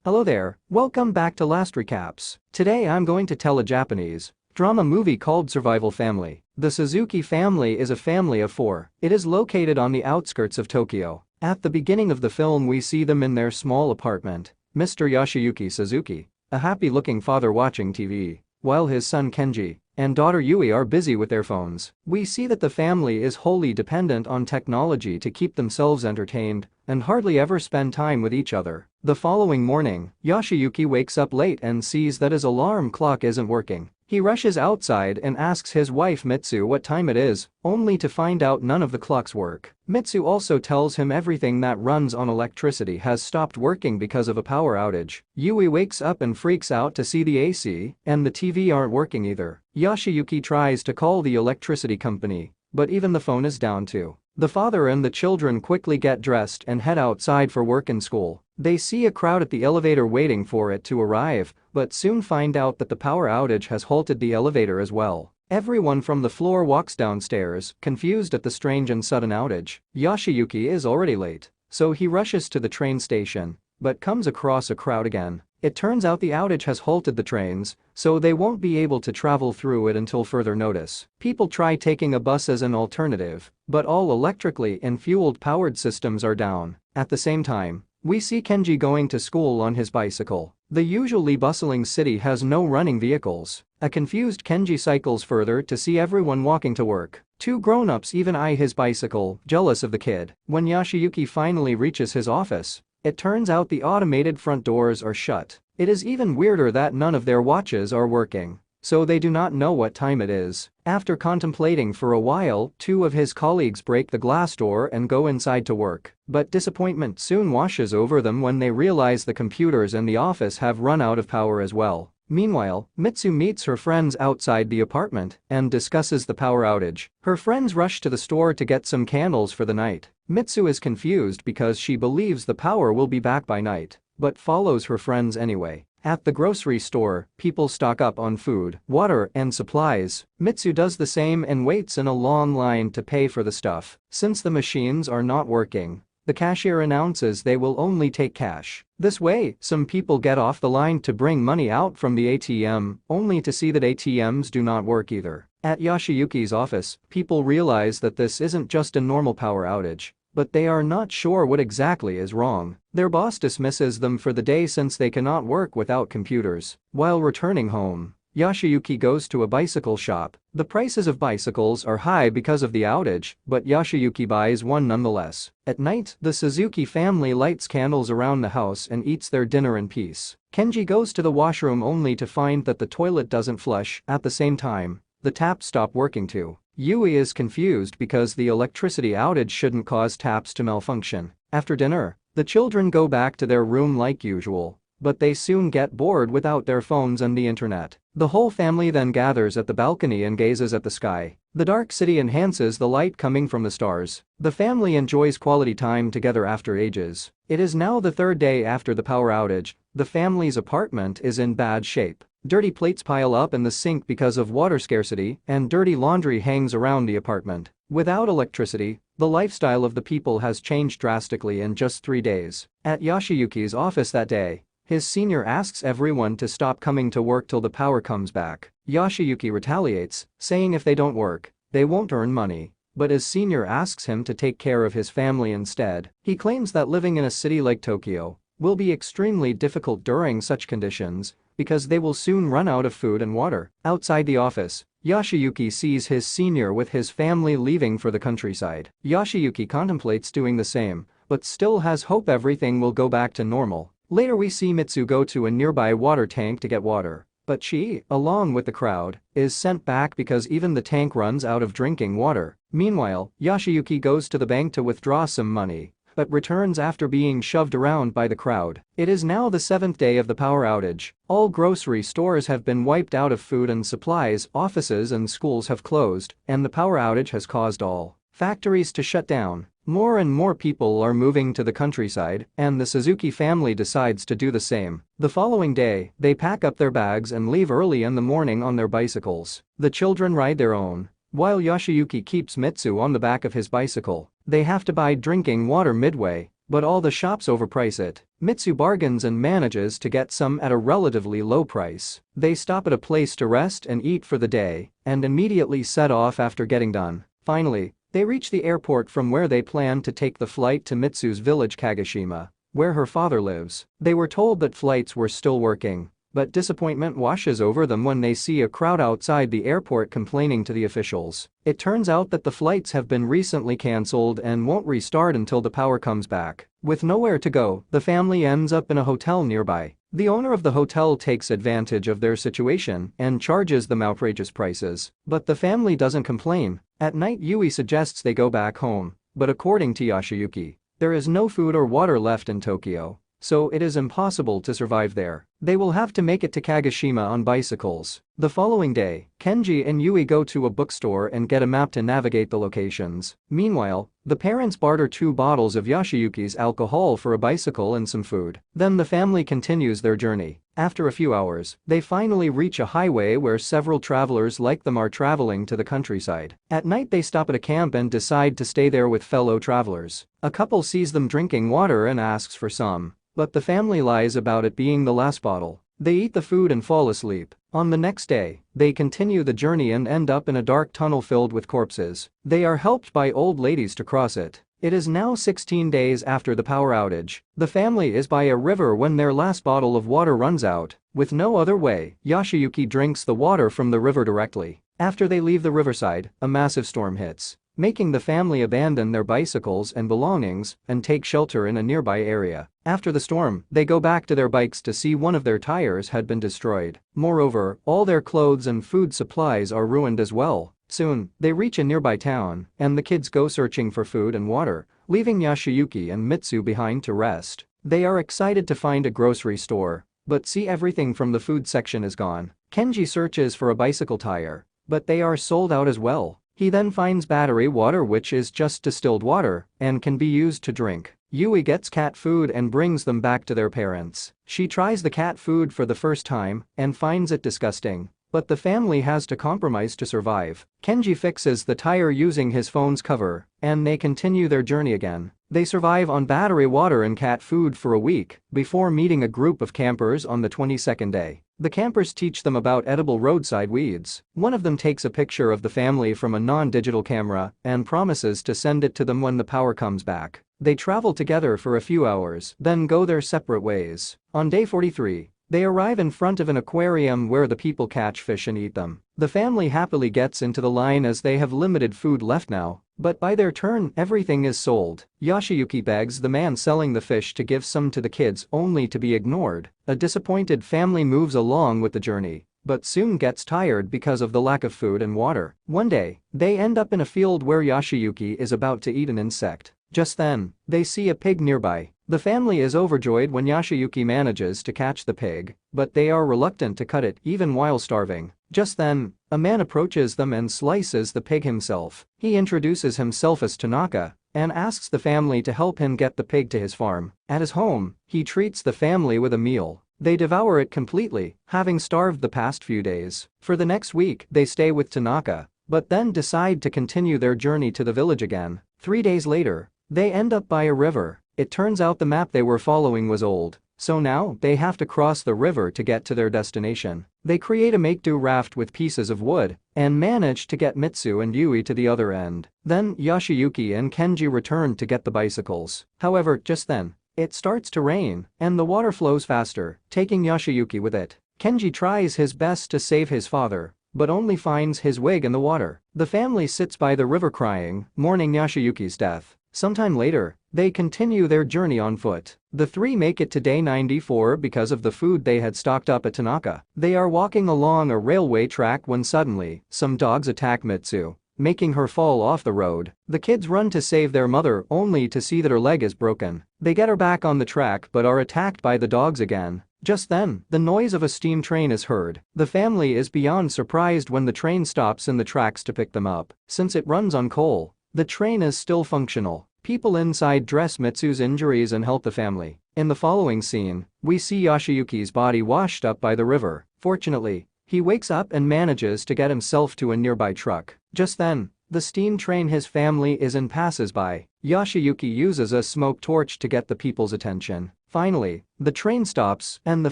Hello there, welcome back to Last Recaps. Today I'm going to tell a Japanese drama movie called Survival Family. The Suzuki family is a family of four. It is located on the outskirts of Tokyo. At the beginning of the film we see them in their small apartment. Mr. Yoshiyuki Suzuki, a happy-looking father watching TV, while his son Kenji and daughter Yui are busy with their phones. We see that the family is wholly dependent on technology to keep themselves entertained and hardly ever spend time with each other. The following morning, Yoshiyuki wakes up late and sees that his alarm clock isn't working. He rushes outside and asks his wife Mitsu what time it is, only to find out none of the clocks work. Mitsu also tells him everything that runs on electricity has stopped working because of a power outage. Yui wakes up and freaks out to see the AC and the TV aren't working either. Yoshiyuki tries to call the electricity company, but even the phone is down too. The father and the children quickly get dressed and head outside for work and school. They see a crowd at the elevator waiting for it to arrive, but soon find out that the power outage has halted the elevator as well. Everyone from the floor walks downstairs, confused at the strange and sudden outage. Yoshiyuki is already late, so he rushes to the train station, but comes across a crowd again. It turns out the outage has halted the trains, so they won't be able to travel through it until further notice. People try taking a bus as an alternative, but all electrically and fueled powered systems are down. At the same time, we see Kenji going to school on his bicycle. The usually bustling city has no running vehicles. A confused Kenji cycles further to see everyone walking to work. Two grown-ups even eye his bicycle, jealous of the kid. When Yoshiyuki finally reaches his office, it turns out the automated front doors are shut. It is even weirder that none of their watches are working, so they do not know what time it is. After contemplating for a while, two of his colleagues break the glass door and go inside to work. But disappointment soon washes over them when they realize the computers in the office have run out of power as well. Meanwhile, Mitsu meets her friends outside the apartment and discusses the power outage. Her friends rush to the store to get some candles for the night. Mitsu is confused because she believes the power will be back by night, but follows her friends anyway. At the grocery store, people stock up on food, water, and supplies. Mitsu does the same and waits in a long line to pay for the stuff. Since the machines are not working, the cashier announces they will only take cash. This way, some people get off the line to bring money out from the ATM, only to see that ATMs do not work either. At Yoshiyuki's office, people realize that this isn't just a normal power outage, but they are not sure what exactly is wrong. Their boss dismisses them for the day since they cannot work without computers. While returning home, Yoshiyuki goes to a bicycle shop. The prices of bicycles are high because of the outage, but Yoshiyuki buys one nonetheless. At night, the Suzuki family lights candles around the house and eats their dinner in peace. Kenji goes to the washroom only to find that the toilet doesn't flush. At the same time, the taps stop working too. Yui is confused because the electricity outage shouldn't cause taps to malfunction. After dinner, the children go back to their room like usual, but they soon get bored without their phones and the internet. The whole family then gathers at the balcony and gazes at the sky. The dark city enhances the light coming from the stars. The family enjoys quality time together after ages. It is now the third day after the power outage. The family's apartment is in bad shape. Dirty plates pile up in the sink because of water scarcity, and dirty laundry hangs around the apartment. Without electricity, the lifestyle of the people has changed drastically in just 3 days. At Yoshiyuki's office that day, his senior asks everyone to stop coming to work till the power comes back. Yoshiyuki retaliates, saying if they don't work, they won't earn money. But his senior asks him to take care of his family instead. He claims that living in a city like Tokyo will be extremely difficult during such conditions because they will soon run out of food and water. Outside the office, Yoshiyuki sees his senior with his family leaving for the countryside. Yoshiyuki contemplates doing the same, but still has hope everything will go back to normal. Later we see Mitsu go to a nearby water tank to get water, but she, along with the crowd, is sent back because even the tank runs out of drinking water. Meanwhile, Yoshiyuki goes to the bank to withdraw some money, but returns after being shoved around by the crowd. It is now the 7th day of the power outage. All grocery stores have been wiped out of food and supplies, offices and schools have closed, and the power outage has caused all factories to shut down. More and more people are moving to the countryside, and the Suzuki family decides to do the same. The following day, they pack up their bags and leave early in the morning on their bicycles. The children ride their own, while Yoshiyuki keeps Mitsu on the back of his bicycle. They have to buy drinking water midway, but all the shops overprice it. Mitsu bargains and manages to get some at a relatively low price. They stop at a place to rest and eat for the day and immediately set off after getting done. Finally, they reach the airport from where they plan to take the flight to Mitsu's village Kagoshima, where her father lives. They were told that flights were still working, but disappointment washes over them when they see a crowd outside the airport complaining to the officials. It turns out that the flights have been recently cancelled and won't restart until the power comes back. With nowhere to go, the family ends up in a hotel nearby. The owner of the hotel takes advantage of their situation and charges them outrageous prices, but the family doesn't complain. At night, Yui suggests they go back home, but according to Yoshiyuki, there is no food or water left in Tokyo, so it is impossible to survive there. They will have to make it to Kagoshima on bicycles. The following day, Kenji and Yui go to a bookstore and get a map to navigate the locations. Meanwhile, the parents barter 2 bottles of Yoshiyuki's alcohol for a bicycle and some food. Then the family continues their journey. After a few hours, they finally reach a highway where several travelers like them are traveling to the countryside. At night they stop at a camp and decide to stay there with fellow travelers. A couple sees them drinking water and asks for some, but the family lies about it being the last bottle. They eat the food and fall asleep. On the next day, they continue the journey and end up in a dark tunnel filled with corpses. They are helped by old ladies to cross it. It is now 16 days after the power outage. The family is by a river when their last bottle of water runs out. With no other way, Yoshiyuki drinks the water from the river directly. After they leave the riverside, a massive storm hits, making the family abandon their bicycles and belongings and take shelter in a nearby area. After the storm, they go back to their bikes to see one of their tires had been destroyed. Moreover, all their clothes and food supplies are ruined as well. Soon, they reach a nearby town, and the kids go searching for food and water, leaving Yoshiyuki and Mitsu behind to rest. They are excited to find a grocery store, but see everything from the food section is gone. Kenji searches for a bicycle tire, but they are sold out as well. He then finds battery water, which is just distilled water and can be used to drink. Yui gets cat food and brings them back to their parents. She tries the cat food for the first time and finds it disgusting, but the family has to compromise to survive. Kenji fixes the tire using his phone's cover, and they continue their journey again. They survive on battery water and cat food for a week before meeting a group of campers on the 22nd day. The campers teach them about edible roadside weeds. One of them takes a picture of the family from a non-digital camera and promises to send it to them when the power comes back. They travel together for a few hours, then go their separate ways. On day 43, they arrive in front of an aquarium where the people catch fish and eat them. The family happily gets into the line as they have limited food left now, but by their turn, everything is sold. Yoshiyuki begs the man selling the fish to give some to the kids, only to be ignored. A disappointed family moves along with the journey, but soon gets tired because of the lack of food and water. One day, they end up in a field where Yoshiyuki is about to eat an insect. Just then, they see a pig nearby. The family is overjoyed when Yoshiyuki manages to catch the pig, but they are reluctant to cut it even while starving. Just then, a man approaches them and slices the pig himself. He introduces himself as Tanaka and asks the family to help him get the pig to his farm. At his home, he treats the family with a meal. They devour it completely, having starved the past few days. For the next week, they stay with Tanaka, but then decide to continue their journey to the village again. 3 days later, they end up by a river. It turns out the map they were following was old, so now they have to cross the river to get to their destination. They create a make-do raft with pieces of wood and manage to get Mitsu and Yui to the other end. Then Yoshiyuki and Kenji return to get the bicycles. However, just then, it starts to rain and the water flows faster, taking Yoshiyuki with it. Kenji tries his best to save his father, but only finds his wig in the water. The family sits by the river crying, mourning Yoshiyuki's death. Sometime later, they continue their journey on foot. The three make it to day 94 because of the food they had stocked up at Tanaka. They are walking along a railway track when suddenly, some dogs attack Mitsu, making her fall off the road. The kids run to save their mother only to see that her leg is broken. They get her back on the track but are attacked by the dogs again. Just then, the noise of a steam train is heard. The family is beyond surprised when the train stops in the tracks to pick them up. Since it runs on coal, the train is still functional. People inside dress Mitsu's injuries and help the family. In the following scene, we see Yoshiyuki's body washed up by the river. Fortunately, he wakes up and manages to get himself to a nearby truck. Just then, The steam train his family is in passes by. Yoshiyuki uses a smoke torch to get the people's attention. Finally, the train stops and the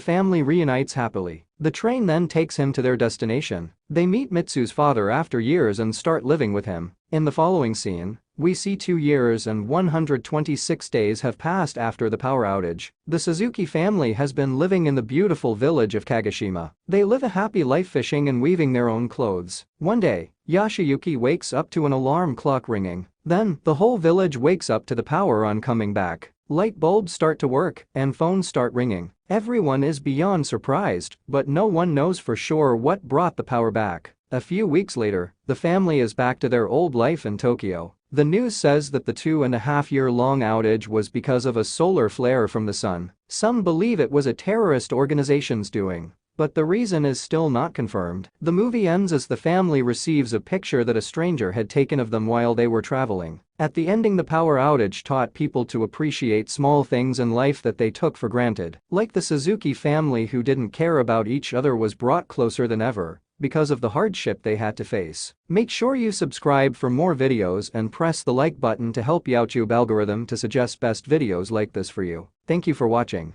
family reunites happily. The train then takes him to their destination. They meet Mitsu's father after years and start living with him. In the following scene, we see 2 years and 126 days have passed after the power outage. The Suzuki family has been living in the beautiful village of Kagoshima. They live a happy life fishing and weaving their own clothes. One day, Yoshiyuki wakes up to an alarm clock ringing. Then, the whole village wakes up to the power on coming back. Light bulbs start to work and phones start ringing. Everyone is beyond surprised, but no one knows for sure what brought the power back. A few weeks later, the family is back to their old life in Tokyo. The news says that the 2.5-year-long outage was because of a solar flare from the sun. Some believe it was a terrorist organization's doing, but the reason is still not confirmed. The movie ends as the family receives a picture that a stranger had taken of them while they were traveling. At the ending, the power outage taught people to appreciate small things in life that they took for granted. Like the Suzuki family who didn't care about each other was brought closer than ever because of the hardship they had to face. Make sure you subscribe for more videos and press the like button to help YouTube algorithm to suggest best videos like this for you. Thank you for watching.